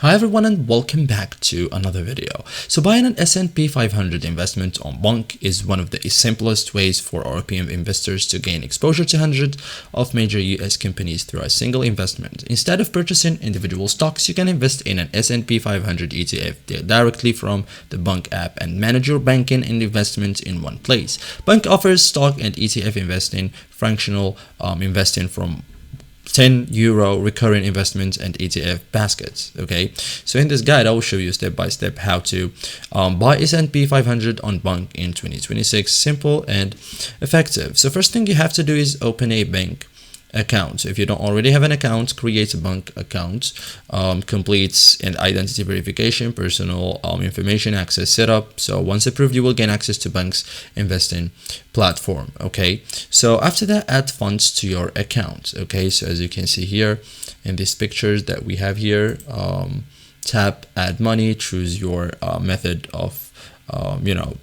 Hi everyone and welcome back to another video. So buying an S&P 500 investment on Bunq is one of the simplest ways for European investors to gain exposure to hundreds of major US companies through a single investment. Instead of purchasing individual stocks, you can invest in an S&P 500 ETF directly from the Bunq app and manage your banking and investments in one place. Bunq offers stock and ETF investing, fractional investing from €10 recurring investments and ETF baskets. Okay, so in this guide I will show you step by step how to buy S&P 500 on Bunq in 2026. Simple and effective. So first thing you have to do is open a bank account. So if you don't already have an account, create a Bunq account, complete an identity verification, personal information access setup. So once approved, you will gain access to Bunq's investing platform. Okay, so after that, add funds to your account. Okay, so as you can see here in these pictures that we have here, tap add money, choose your method of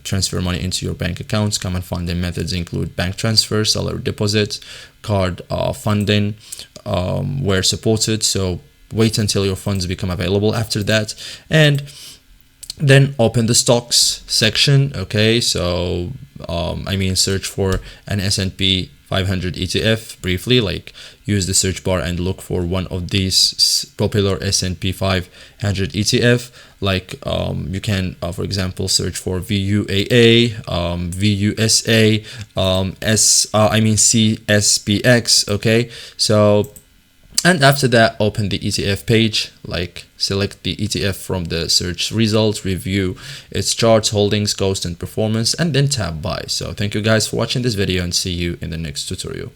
transfer money into your bank accounts. Common funding methods include bank transfer, salary deposits, card funding where supported. So wait until your funds become available after that, and then open the stocks section. Okay, so search for an S&P 500 ETF briefly, like use the search bar and look for one of these popular S&P 500 ETF. Like you can for example search for VUAA, VUSA, CSPX. Okay, so and after that, open the ETF page, like select the ETF from the search results, review its charts, holdings, cost and performance, and then tap buy. So thank you guys for watching this video and see you in the next tutorial.